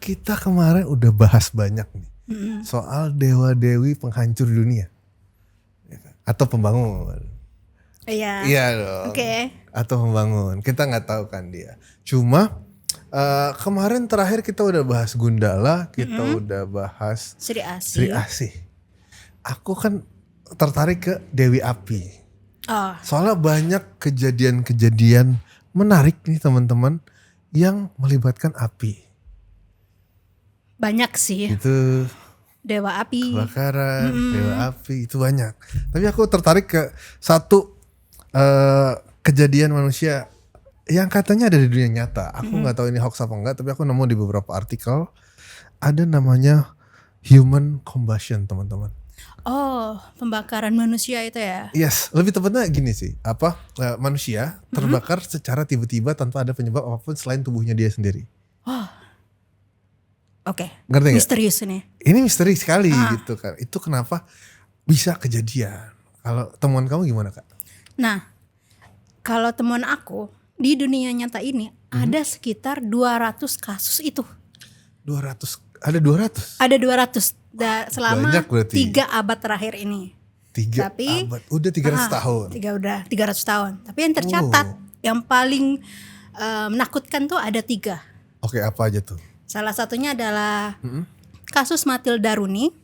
kita kemarin udah bahas banyak nih soal dewa-dewi penghancur dunia atau pembangun. Iya. Iya dong. Oke. Atau pembangun. Kita nggak tahu kan dia. Cuma kemarin terakhir kita udah bahas Gundala, kita udah bahas Sri Asih. Sri Asih. Aku kan tertarik ke Dewi Api. Oh. Soalnya banyak kejadian-kejadian menarik nih teman-teman yang melibatkan api. Banyak sih. Itu Dewa Api. kebakaran, Dewa Api itu banyak. Tapi aku tertarik ke satu kejadian manusia yang katanya ada di dunia nyata. Aku nggak tahu ini hoax apa enggak, tapi aku nemu di beberapa artikel ada namanya human combustion, teman-teman. Oh, pembakaran manusia itu ya? Yes, lebih tepatnya gini sih. Manusia terbakar secara tiba-tiba tanpa ada penyebab apapun selain tubuhnya dia sendiri. Oh. Oke. Ngerti nggak? Misterius ini. Ini misteri sekali gitu kan. Itu kenapa bisa kejadian? Kalau temuan kamu gimana, Kak? Nah, kalau temuan aku di dunia nyata ini ada sekitar 200 kasus itu. 200, ada 200? Ada 200 selama Banyak berarti. 3 abad terakhir ini. 3 Tapi, abad, udah 300 tahun. 300 tahun. Tapi yang tercatat yang paling menakutkan tuh ada 3. Oke, apa aja tuh? Salah satunya adalah kasus Matilda Rooney.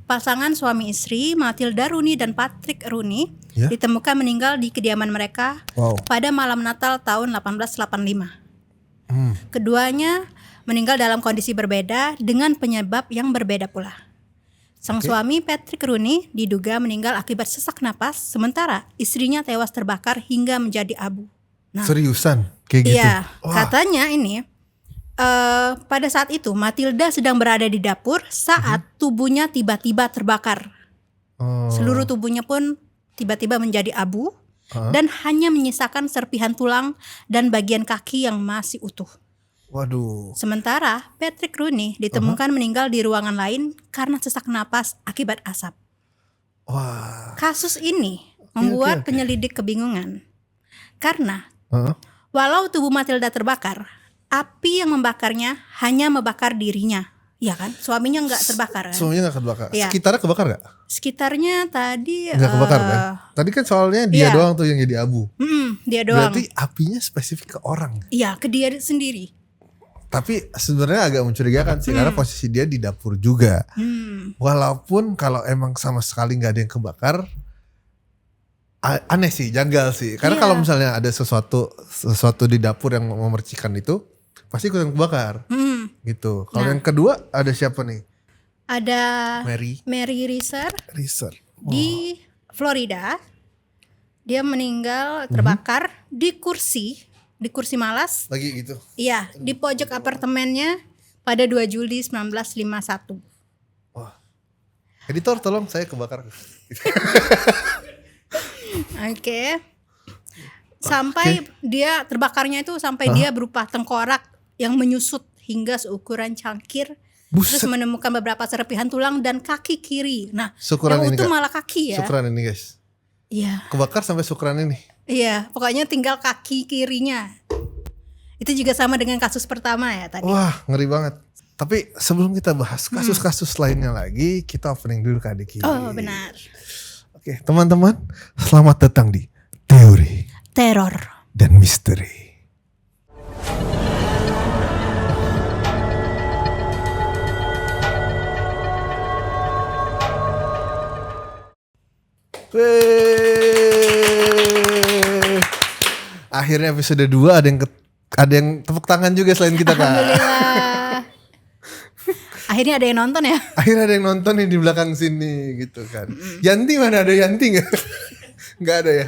Pasangan suami istri Matilda Rooney dan Patrick Rooney ditemukan meninggal di kediaman mereka pada malam Natal tahun 1885. Keduanya meninggal dalam kondisi berbeda dengan penyebab yang berbeda pula. Sang suami Patrick Rooney diduga meninggal akibat sesak napas, sementara istrinya tewas terbakar hingga menjadi abu. Nah, seriusan kayak gitu? Iya, Wah. katanya ini pada saat itu Matilda sedang berada di dapur saat tubuhnya tiba-tiba terbakar. Seluruh tubuhnya pun tiba-tiba menjadi abu dan hanya menyisakan serpihan tulang dan bagian kaki yang masih utuh. Waduh. Sementara Patrick Rooney ditemukan meninggal di ruangan lain karena sesak napas akibat asap. Wah. Kasus ini membuat penyelidik kebingungan karena walau tubuh Matilda terbakar, api yang membakarnya hanya membakar dirinya, ya kan? Suaminya nggak terbakar kan? Suaminya nggak kebakar. Iya. Sekitarnya kebakar nggak? Sekitarnya tadi Nggak kebakar kan? Tadi kan soalnya dia doang tuh yang jadi abu. Dia doang. Berarti apinya spesifik ke orang. Iya, ke dia sendiri. Tapi sebenarnya agak mencurigakan sih karena posisi dia di dapur juga. Walaupun kalau emang sama sekali nggak ada yang kebakar, aneh sih, janggal sih. Karena kalau misalnya ada sesuatu di dapur yang memercikan itu, pasti ikutan kebakar. Gitu. Kalau yang kedua ada siapa nih? Ada Mary Reeser Reeser. di Florida. Dia meninggal terbakar di kursi malas. Lagi gitu. Iya, di pojok apartemennya pada 2 Juli 1951. Wah. Editor tolong saya kebakar. Oke. Sampai dia terbakarnya itu sampai dia berupa tengkorak yang menyusut hingga seukuran cangkir. Buset. Terus menemukan beberapa serpihan tulang dan kaki kiri. Nah, Syukuran yang ini, utuh Kak. malah kaki ya. Syukuran ini guys. Iya. Kebakar sampai syukuran ini. Iya, pokoknya tinggal kaki kirinya. Itu juga sama dengan kasus pertama ya tadi. Wah, ngeri banget. Tapi sebelum kita bahas kasus-kasus lainnya lagi, kita opening dulu Kak Diki. Oh, benar. Oke, teman-teman, selamat datang di Teori Teror dan Misteri. Akhirnya episode 2 ada yang tepuk tangan juga selain kita, Kak. Alhamdulillah. Akhirnya ada yang nonton ya. Akhirnya ada yang nonton nih di belakang sini gitu kan. Yanti mana, ada Yanti gak? Gak ada ya.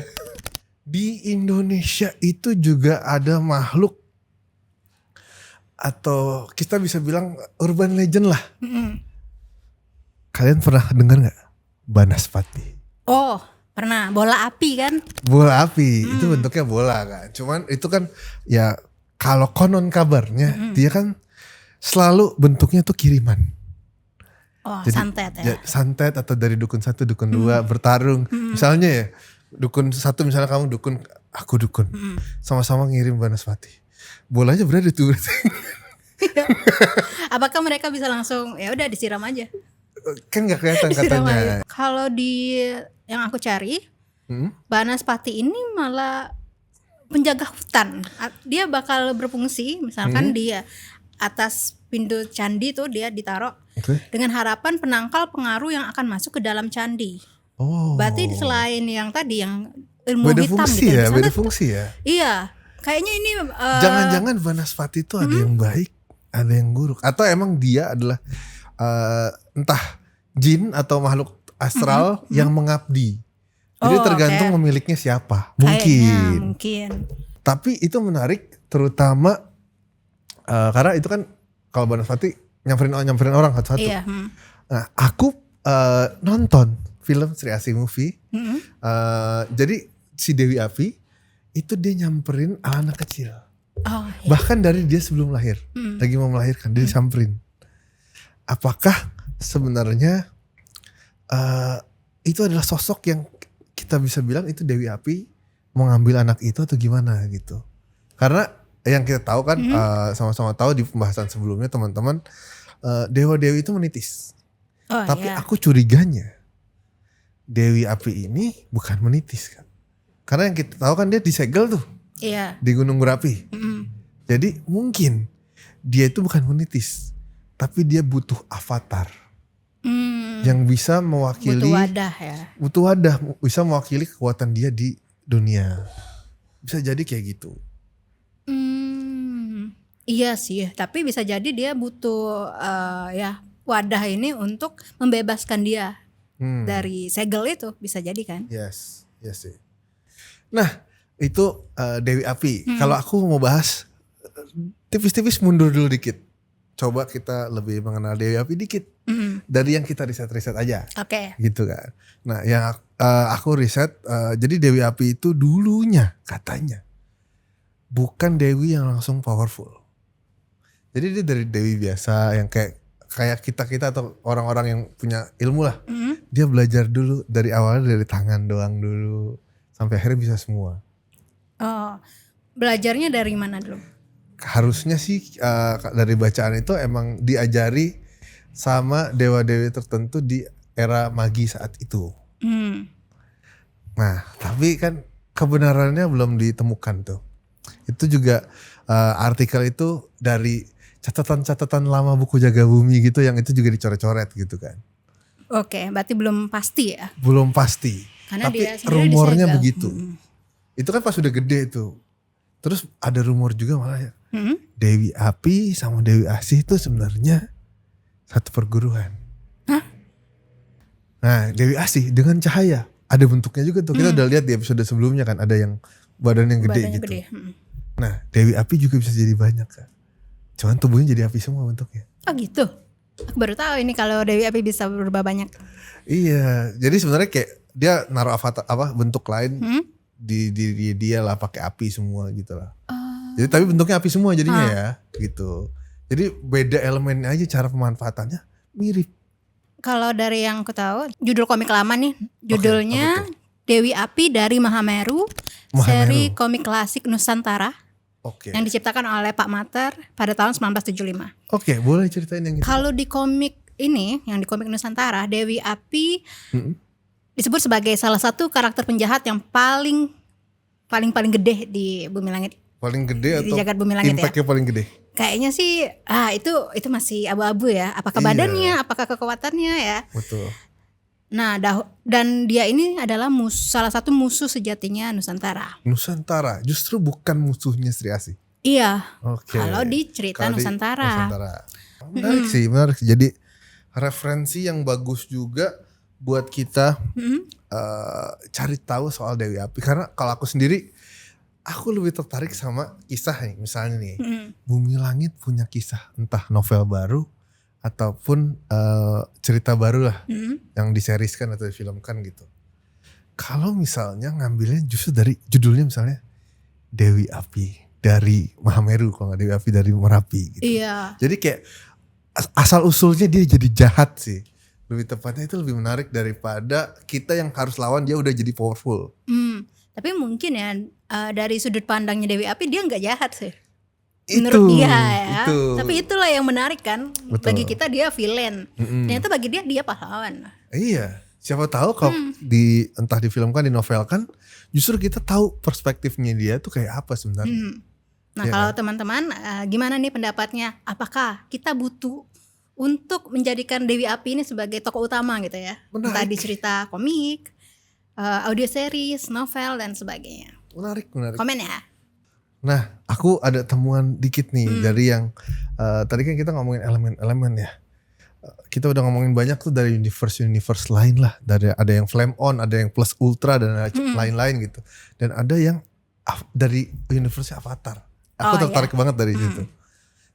Di Indonesia itu juga ada makhluk, atau kita bisa bilang urban legend lah. Kalian pernah dengar gak? Banaspati. Oh, pernah. Bola api kan? Bola api, itu bentuknya bola kan. Cuman itu kan ya kalau konon kabarnya dia kan selalu bentuknya tuh kiriman. Oh, Jadi, santet ya. Santet atau dari dukun 1, dukun 2 bertarung. Misalnya ya, dukun 1 misalnya kamu dukun, aku dukun. Sama-sama ngirim Banaspati. Bolanya berada tuh. Apakah mereka bisa langsung ya udah disiram aja? Kan nggak kelihatan Disiram katanya. aja. Kalau di yang aku cari, Banaspati ini malah penjaga hutan. Dia bakal berfungsi, misalkan dia atas pintu candi tuh dia ditaruh dengan harapan penangkal pengaruh yang akan masuk ke dalam candi. Oh. Berarti selain yang tadi yang ilmu Beda hitam fungsi gitu, ya, di sana beda fungsi ya. iya, kayaknya ini Jangan-jangan Banaspati itu ada yang baik, ada yang buruk, atau emang dia adalah entah jin atau makhluk astral yang mengabdi. Jadi tergantung pemiliknya siapa. mungkin. Tapi itu menarik, terutama karena itu kan kalau Banaspati nyamperin orang satu-satu. Iya. Nah, aku nonton film Sri Asih Movie. Jadi si Dewi Api itu dia nyamperin anak kecil. Oh, iya. Bahkan dari dia sebelum lahir, lagi mau melahirkan dia disamperin. Apakah sebenarnya itu adalah sosok yang kita bisa bilang itu Dewi Api mau ngambil anak itu atau gimana gitu? Karena yang kita tahu kan sama-sama tahu di pembahasan sebelumnya teman-teman, dewa-dewi itu menitis. Tapi aku curiganya Dewi Api ini bukan menitis kan? Karena yang kita tahu kan dia disegel tuh di Gunung Merapi. Jadi mungkin dia itu bukan menitis, tapi dia butuh avatar yang bisa mewakili, butuh wadah bisa mewakili kekuatan dia di dunia. Bisa jadi kayak gitu. Iya sih, tapi bisa jadi dia butuh wadah ini untuk membebaskan dia dari segel itu, bisa jadi kan? Yes sih. Nah itu Dewi Api. Kalau aku mau bahas tipis-tipis mundur dulu dikit. Coba kita lebih mengenal Dewi Api dikit dari yang kita riset-riset aja. Oke. Gitu kan. Nah yang aku riset, jadi Dewi Api itu dulunya katanya bukan Dewi yang langsung powerful. Jadi dia dari Dewi biasa yang kayak kita atau orang-orang yang punya ilmu lah. Dia belajar dulu dari awalnya dari tangan doang dulu sampai akhirnya bisa semua. Oh, belajarnya dari mana dulu? Harusnya sih dari bacaan itu emang diajari sama dewa-dewi tertentu di era magi saat itu. Nah tapi kan kebenarannya belum ditemukan tuh. Itu juga artikel itu dari catatan-catatan lama buku Jaga Bumi gitu yang itu juga dicoret-coret gitu kan. Oke, berarti belum pasti ya? Belum pasti. Karena tapi dia rumornya begitu. Itu kan pas udah gede tuh. Terus ada rumor juga malah ya. Dewi Api sama Dewi Asih itu sebenarnya satu perguruan. Hah? Nah Dewi Asih dengan cahaya ada bentuknya juga tuh. Kita udah lihat di episode sebelumnya kan ada yang badannya gede gitu. Nah Dewi Api juga bisa jadi banyak kan. Cuman tubuhnya jadi api semua bentuknya. Oh gitu. Aku baru tahu ini kalau Dewi Api bisa berubah banyak. Iya, jadi sebenarnya kayak dia naruh avatar bentuk lain di diri dia lah pakai api semua gitu lah. Jadi tapi bentuknya api semua jadinya ya gitu. Jadi beda elemennya aja cara pemanfaatannya mirip. Kalau dari yang aku tahu judul komik lama nih, judulnya Dewi Api dari Mahameru. Seri komik klasik Nusantara. Yang diciptakan oleh Pak Mater pada tahun 1975. Boleh ceritain yang itu. Kalau di komik ini, yang di komik Nusantara, Dewi Api disebut sebagai salah satu karakter penjahat yang paling gede di Bumi Langit. Paling gede di atau jagat Bumi Langit impactnya paling gede? Kayaknya sih itu masih abu-abu ya. Apakah badannya, apakah kekuatannya ya? Betul. Nah, dan dia ini adalah salah satu musuh sejatinya Nusantara. Nusantara justru bukan musuhnya Sri Asih. Iya. Kalau di cerita Nusantara. Menarik sih. Jadi referensi yang bagus juga buat kita cari tahu soal Dewi Api. Karena kalau aku sendiri, aku lebih tertarik sama kisah nih. Misalnya nih, Bumi Langit punya kisah entah novel baru ataupun cerita baru lah yang diseriskan atau difilmkan gitu. Kalau misalnya ngambilnya justru dari judulnya misalnya Dewi Api dari Mahameru, kalau nggak Dewi Api dari Merapi gitu. Iya. Jadi kayak asal usulnya dia jadi jahat sih. Lebih tepatnya itu lebih menarik daripada kita yang harus lawan dia udah jadi powerful. Tapi mungkin ya dari sudut pandangnya Dewi Api dia nggak jahat sih. menurut dia ya. Itu. Tapi itulah yang menarik kan. Betul. Bagi kita dia villain. Ternyata bagi dia pahlawan. Iya, siapa tahu kalau entah difilmkan, dinovelkan, justru kita tahu perspektifnya dia tuh kayak apa sebenarnya. Nah, Ya kalau teman-teman gimana nih pendapatnya? Apakah kita butuh untuk menjadikan Dewi Api ini sebagai tokoh utama gitu ya? Menarik. Entah di cerita komik, audio series, novel dan sebagainya. Menarik. Komen ya. Nah, aku ada temuan dikit nih dari yang tadi kan kita ngomongin elemen-elemen ya. Kita udah ngomongin banyak tuh dari universe lain lah. Dari ada yang flame on, ada yang plus ultra dan lain-lain gitu. Dan ada yang dari universe Avatar. Aku tertarik banget dari situ.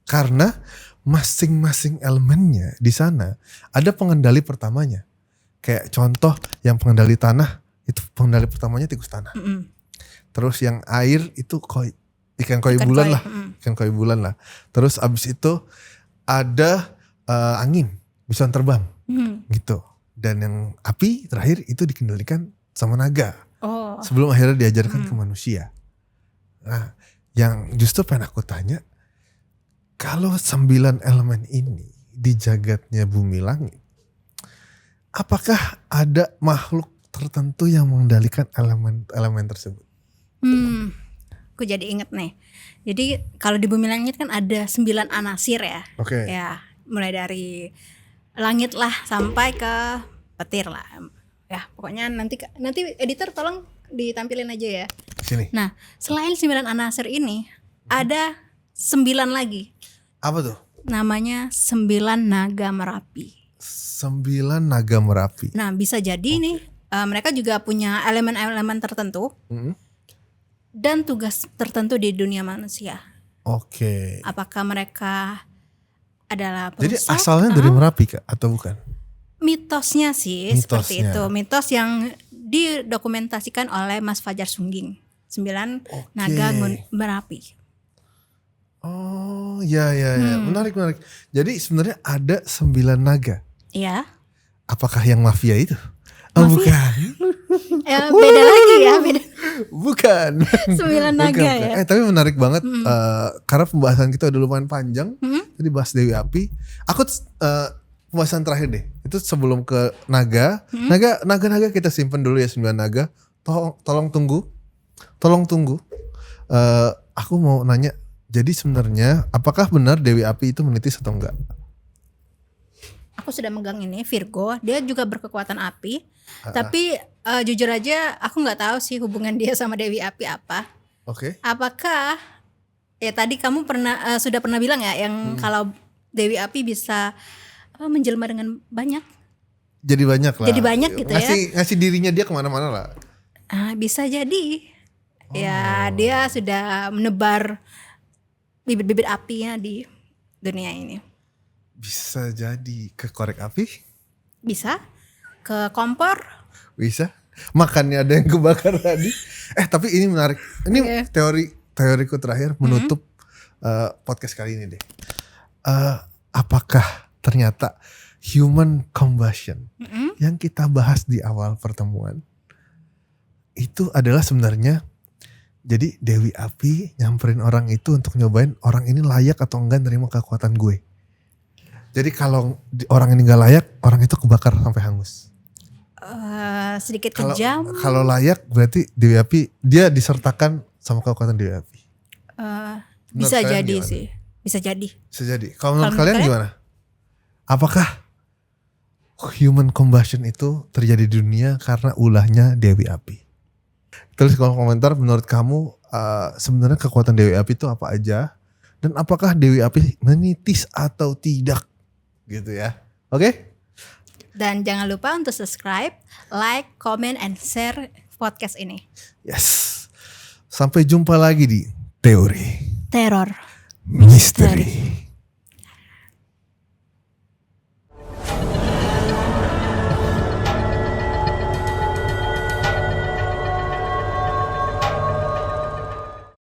Karena masing-masing elemennya di sana ada pengendali pertamanya. Kayak contoh yang pengendali tanah itu pengendali pertamanya tikus tanah. Terus yang air itu ikan koi bulan lah. Ikan koi bulan lah. Terus abis itu ada angin, bisa terbang gitu. Dan yang api terakhir itu dikendalikan sama naga. Sebelum akhirnya diajarkan ke manusia. Nah, yang justru pengen aku tanya, kalau 9 elemen ini di jagatnya bumi langit, apakah ada makhluk tertentu yang mengendalikan elemen tersebut? Aku jadi inget nih. Jadi kalau di bumi langit kan ada 9 anasir ya. Oke. Ya, mulai dari langit lah sampai ke petir lah. Ya, pokoknya nanti editor tolong ditampilin aja ya. Sini. Nah, selain 9 anasir ini ada 9 lagi. Apa tuh? Namanya 9 naga Merapi. 9 naga Merapi. Nah, bisa jadi nih mereka juga punya elemen-elemen tertentu dan tugas tertentu di dunia manusia. Oke. Apakah mereka adalah perusak? Jadi asalnya dari Merapi Kak atau bukan? Mitosnya sih seperti itu. Mitos yang didokumentasikan oleh Mas Fajar Sungging. 9 naga Merapi. Oh, ya. Menarik. Jadi sebenarnya ada 9 naga. Iya. Apakah yang mafia itu? Mafia? Bukan. Beda lagi ya, beda. Bukan. 9 naga ya. Tapi menarik banget karena pembahasan kita udah lumayan panjang. Tadi bahas Dewi Api. Aku pembahasan terakhir deh. Itu sebelum ke naga. Naga kita simpen dulu ya 9 naga. Tolong tunggu. Aku mau nanya. Jadi sebenarnya apakah benar Dewi Api itu menitis atau enggak? Aku sudah megang ini Virgo, dia juga berkekuatan api. Tapi jujur aja aku nggak tahu sih hubungan dia sama Dewi Api apa. Oke. Apakah ya tadi kamu sudah pernah bilang ya yang kalau Dewi Api bisa menjelma dengan banyak. Jadi banyak lah. Jadi banyak gitu ya. Ngasih dirinya dia kemana-mana lah. Bisa jadi. Ya dia sudah menebar bibit-bibit apinya di dunia ini. Bisa jadi ke korek api? Bisa. Ke kompor? Bisa. Makannya ada yang kebakar tadi. Tapi ini menarik. Ini teoriku terakhir menutup podcast kali ini deh. Apakah ternyata human combustion yang kita bahas di awal pertemuan itu adalah sebenarnya jadi Dewi Api nyamperin orang itu untuk nyobain orang ini layak atau enggak nerima kekuatan gue. Jadi kalau orang ini gak layak, orang itu kebakar sampai hangus. Sedikit kejam. Kalau layak berarti Dewi Api dia disertakan sama kekuatan Dewi Api. Bisa jadi gimana? Sih. Bisa jadi. Kalau menurut kalian gimana? Apakah human combustion itu terjadi di dunia karena ulahnya Dewi Api? Tulis kolom komentar menurut kamu sebenarnya kekuatan Dewi Api itu apa aja dan apakah Dewi Api menitis atau tidak gitu ya. Oke? Dan jangan lupa untuk subscribe, like, comment, and share podcast ini. Yes. Sampai jumpa lagi di Teori Teror Misteri.